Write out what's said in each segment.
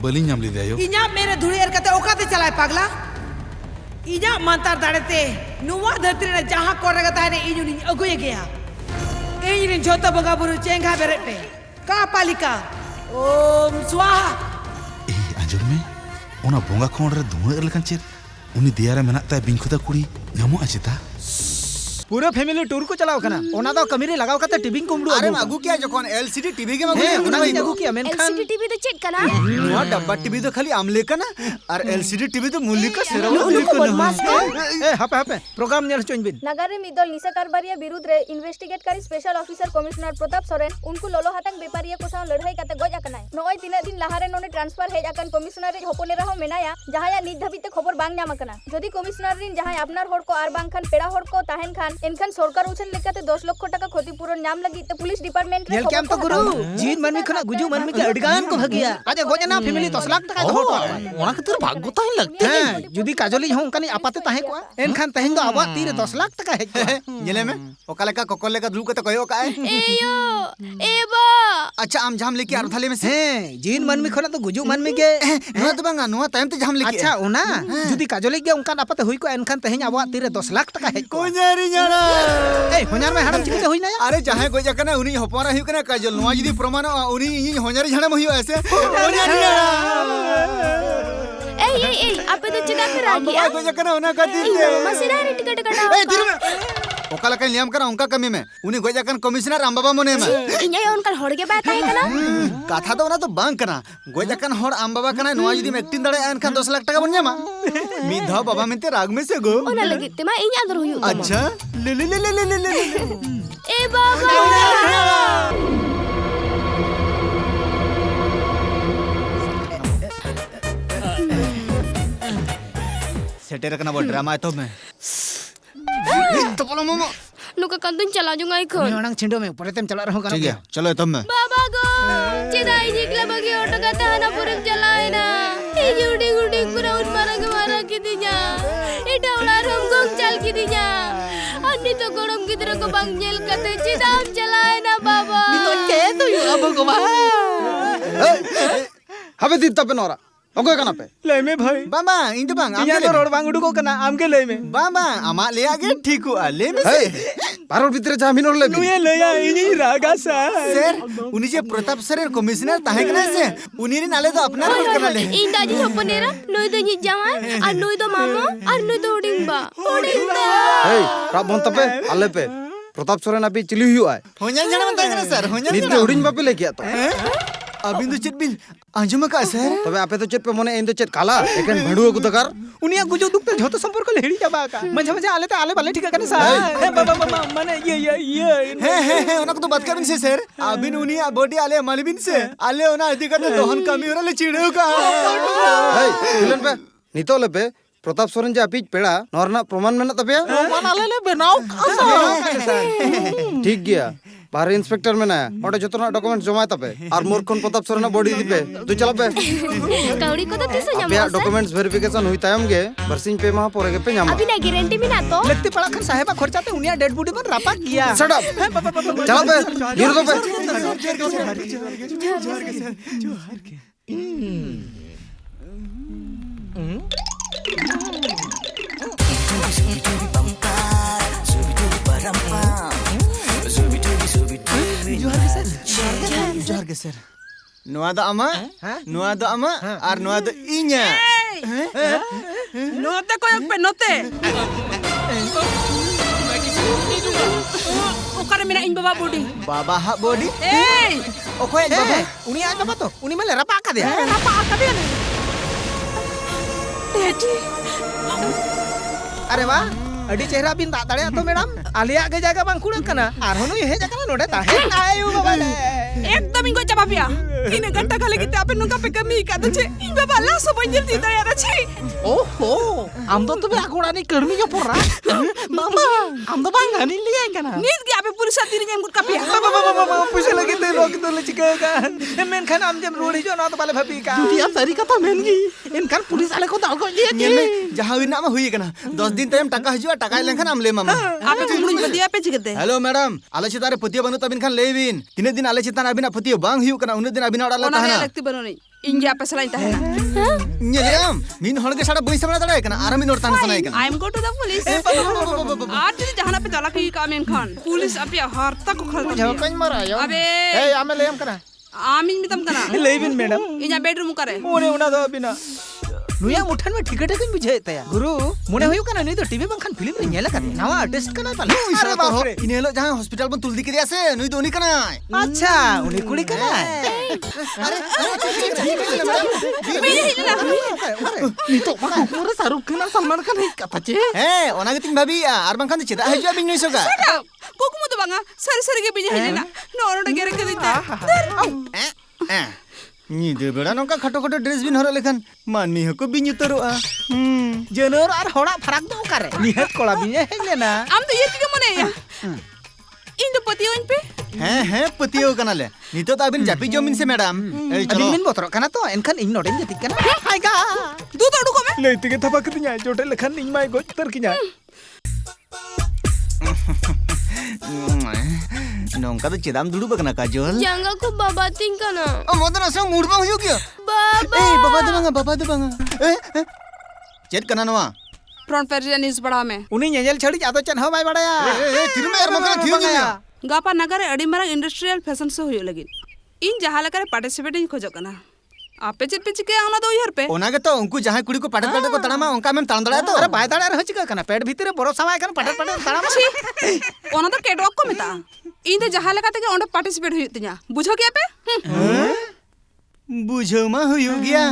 बालिं नाम लीदे आयो इन्या मेरे धुड़ी एर कते ओकाते चलाए पागला इन्या मांतार दाड़ेते नुवा धरती रे जहां कोरे गता है इन्यु नि अगुए गया इन्यु जोता बंगा बुरु चेंगा बेरेटे का पालिका ओम स्वाहा ए आंजर में ओना बोंगा खोंड रे धुआं लेकन चेर उनी दियारे मेना ता बिंखुदा कुड़ी नामो अचिता पूरा फैमिली टूर को चलाओ कना ओना दो कमीरे लगाओ कते टीवी कुमड़ू अरे मागू क्या जखन एलसीडी टीवी के मागू ओना मागू क्या मेनखान एलसीडी टीवी तो चेक कना नुआ डब्बा टीवी तो खाली आमले कना और एलसीडी टीवी तो मूली का सेरा बदमाश का ए हपे प्रोग्राम नेल चोइन बिन नगर रे मिदल निशा कारबारिया विरुद्ध रे इन्वेस्टिगेट करी special officer commissioner Pratap Soren उनको लोलो हाटक बेपारिया को साव लड़ाई कते गज आकनाय नय दिना दिन लाहारे नोने ट्रांसफर हेज आकन कमिश्नर रे होपनेरा हो मेनाया जहाया नित धाबिते खबर बांग नाम आकना जदि कमिश्नर रिन जहाय आपनार होड़ को आर बांग खान पेड़ा होड़ को ताहेन खान एनखान सरकार उछन लेकाते 10 लाख टाका क्षतिपूरण नाम लगी ते पुलिस डिपार्टमेंट रे नेल कैम तो गुरु जीन मनमी खना गुजु मनमी के अडगान को भगिया आज गोजना फैमिली 10 लाख टाका दो ओना खातिर भाग्य ताही लगते हैं जुदी काजली हो उनकानी आपाते ताहे को एनखान तहिन दो आबा तीर 10 लाख टाका है नेले में ओकाले का कोकोले का दुलू के तो कयो का एयो एबा अच्छा आम झाम लेके आर थाले में से हैं जीन मनमी खना तो गुजु मनमी के नुआ तो बांगा नुआ टाइम ते झाम लेके अच्छा ओना जुदी काजली के उनका आपाते हुई को एनखान तहिन आबा तीर 10 लाख टाका है को냐री जाना ए होनार में हड़म चिकते होई ना अरे जहां गोजा कना उनी हपरा हिउ कना काजल नुआ जदी प्रमाण उनी इन हो냐री झाना हिउ ऐसे को냐री जाना ए आपे तो चिदा करा गया गोजा कना ओना का दिन दे मसिरा रे टिकट कटा ए दिर में ओकाला का नियम करा उनका कमी में उनी गोजा कन कमिश्नर राम बाबा मोने में इन्या उनका होड़गे बात है कना कथा तो ओना तो बांग कना गोजा कन होड़ आम बाबा कना नुआ जदी एक्टिंग दड़े एन खान 10 लाख टाका बन जामा मी धा बाबा मेंते राग में से गो ओना लगी तेमा इन्या अंदर हुई अच्छा ले ले ले ले ले ले ए बाबा सेटेर कना बो ड्रामा है तो मैं तो बोलो मोमो नुका कंदुन चला जुंगा इखन ओना छिंडो में ऊपर तेम चला रहो ठीक है चलो तब मैं बाबा गो चिदा इजिकला बगी ऑटो का ताना पुरक चलाए ना इजी उड़ी उड़ी पूरा उठ मारा की दिया इटा उड़ा रम गोंग चल की दिया अन्नी तो गोरम गिदरा को बांग जेल कते चिदा हम चलाए ना बाबा नी तो के तो यो अब को बा हबे दी तब नोरा ओके कना पे ले में भाई बाबा इन तो बांग इया तो रोड बांग उडुको कना आम के ले में बाबा आमा ले आगे ठीक हुआ ले में हे बारोड भीतर जामिन और ले नुए लया इनी रागा सा सर उनी जे प्रताप सर कमिश्नर ताहे कना से उनी रे नाले तो अपना रोड कना ले इन दाजी होपनेरा नोई तो नि जावा और नोई तो मामा और नोई तो उडिंबा हे राबन तपे आले पे प्रताप सोरेन अभी चिली हुआ है हो냐 जाना मत कना सर हो냐 नित उडिन बापे ले गया तो अबिन तो चित बिन आंजुमा का सर तबे आपे तो चेत पे मने इन तो चेत काला एकेन भडुओ को दकार उनिया गुजो दुखते झोतो संपर्क ले हेडी जाबा का मझे मझे आले तो आले बाले ठीक कने सा हे बाबा माने ये हे ओना को तो बात करिन से सर अबिन उनी बॉडी आले मालबिन से आले ओना अधिकार तो दोहन कमी ओरा ले चिड़ेउ का हे इलन पे नितो ले पे प्रताप सोरेन जे अपीज पेड़ा नोरना प्रमाण मेना तबे प्रमाण आले ले बनाओ ठीक गया बाहर इंस्पेक्टर में ना ओडे जतोना डॉक्यूमेंट जमा तबे और मोर कोन प्रताप सोरेन बॉडी दिबे तू चला पे कौड़ी को तो तिसो पे ᱧᱟᱢᱟ डॉक्यूमेंट्स वेरिफिकेशन हुई तायम गे बरसिन पे मा पोरे गे पे ᱧᱟᱢᱟ अभी ना गारंटी में ना तो लगती पड़ा खन साहेबा खर्चाते उनिया डेड बॉडी पर रापा किया शट अप चला पे गिर दो पे जोहार के सर नुआ दो अमा और नुआ दो इन्या नोते कोयक पे नोते ओकारे मेरा इन बाबा बॉडी ए ओकोय बाबा उनी आज बाबा तो उनी मले रपा का दे रपा का दे बेटी अरे वाह अडी चेहरा बिन दा दाड़े तो मैडम आलिया के जगह बांग कुड़ कना आर होनो हे जगह नोडे ताहे आयु बाबा ले एकदम इनको जवाब या तीन घंटा खाले किते आपे नुका पे कमी का दछे इन बाबा ला सो बंजल दी दया रछी ओहो आम तो तुम्हें आकोड़ा नहीं कर्मी जो पोरा मामा आम तो बांग नहीं लिया कना नीत के आपे पूरी साथी ने मुर कापिया बाबा पैसे लगे ते लोग तो ले चिका का मेन खान आम जम रोड़ी जो ना तो बाले भाभी का दिया सारी कथा मेन की इनकार पुलिस वाले को दाल को दिया ये में जहां विना में हुई कना 10 दिन टाइम टाका हजू टाका लेखन आम ले मामा आपे कुमड़ी बदिया पे चिकते हेलो मैडम आले चितारे पतिया बनु तबिन खान लेबिन तीन दिन आले चितान अबिना पतिया बांग हिउ कना उन दिन अबिना अड़ाला ओना ताना लगती बनो नहीं ᱤᱧ ᱜᱮ ᱟᱯᱮ ᱥᱟᱞᱟᱜ ᱤᱧ ᱛᱟᱦᱮᱱᱟ ᱧᱮᱞᱮᱢ ᱢᱤᱫ ᱦᱚᱲ ᱜᱮ ᱥᱟᱲᱟ ᱵᱟᱹᱧ ᱥᱟᱢᱲᱟᱣ ᱫᱟᱲᱮᱭᱟᱜ ᱠᱟᱱᱟ ᱟᱨ ᱢᱤᱫ ᱦᱚᱲ ᱛᱟᱦᱮᱸ ᱥᱟᱱᱟᱭ ᱠᱟᱱᱟ I am go to the police ᱟᱨ ᱡᱩᱫᱤ ᱡᱟᱦᱟᱱᱟᱜ ᱯᱮ ᱪᱟᱞᱟᱠ ᱠᱟ ᱢᱮᱱᱠᱷᱟᱱ ᱯᱩᱞᱤᱥ ᱟᱯᱮᱭᱟᱜ ᱦᱟᱨᱛᱟ ᱠᱚ ᱠᱷᱟᱞ ᱵᱩᱡᱷᱟᱹᱣ ᱠᱟᱹᱧ ᱢᱟᱨᱟᱭᱟ ᱟᱵᱮ ᱮᱭ ᱟᱢᱮ ᱞᱟᱹᱭᱟᱢ ᱠᱟᱱᱟ ᱟᱢᱤᱧ ᱢᱮᱛᱟᱢ ᱠᱟᱱᱟ ᱞᱟᱹᱭ ᱵᱤᱱ ᱢᱮᱰᱟᱢ ᱤᱧᱟᱹᱜ ᱵᱮᱰᱨᱩᱢ ᱚᱠᱟᱨᱮ ᱚᱱᱟ ᱫᱚ ᱟᱹᱵᱤᱱᱟᱜ नुया मुठन में ठिकटे किन बुझे तया गुरु मुने हुयु कना नी तो टीवी बंखान फिल्म रे नेला कदे नवा आर्टिस्ट कना पाले अरे बाप रे इन हेलो जहां हॉस्पिटल बन तुलदी के से नुई दोनी कना अच्छा उनी कुड़ी कना अरे नी तो मा पूरा शाहरुख खान सलमान खान ही कथा चे ए ओना गतिन भाभी आर बंखान चेदा हजु बिन नुई सोगा कोकुमु तो बांगा सर सर के बिजे हेलेना नोरोड गेरे के दिता नी दे बेड़ा नोका खटो खटो ड्रेस बिन हरो लेखन मानमी हको बिन उतरोआ जनर और होड़ा फरक दो करे निहत कोला बिने हेलेना आम तो ये के मने इन तो पतियो इन पे हैं पतियो कना ले नी तो अबिन जापी जमीन से मैडम ए चलो अबिन बोतरो कना तो एनखन इन नोडेन जति कना हायगा दू तो उडुको में लेते के थपा कतिया जोटे लेखन इन माय गोच तर किया नोंका तो चेदाम दुडू बकना काजोल जंगा को बाबा तिंग कना ओ मोदन से मूड बा हुयो क्या बाबा ए बाबा दे बांगा ए चेद कना नवा फ्रंट पेज न्यूज़ पढ़ा में उनी नेजल छड़ी जादो चन हो बाय बड़ाया ए तिरमे यार मका थियो नी गापा नगर अडी मारा इंडस्ट्रियल फैशन शो हुयो लगिन इन जहां लकर पार्टिसिपेट इन खोजो कना आपे चेत पे चिके आना दो यार पे ओना के तो उनको जहां कुड़ी को पाटत पाटत को तड़ामा उनका में तान दड़ा तो अरे बाय दाड़ा रह चिका कना पेट भीतर बरो समाय कन पटट पटट ताड़ा ओना तो कैटवॉक को मेता इन दे जहां लगा ते ओंडे पार्टिसिपेट हुई तिया बुझो क्या पे बुझो मा हुयो गया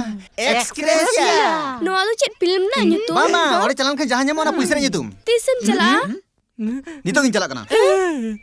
एक्सक्रेसिया नवा दो चेट फिल्म ना nyutum मामा ओरे चलन के जहां जमा ना पैसा रे तुम tisem chala नी तो किन चला कना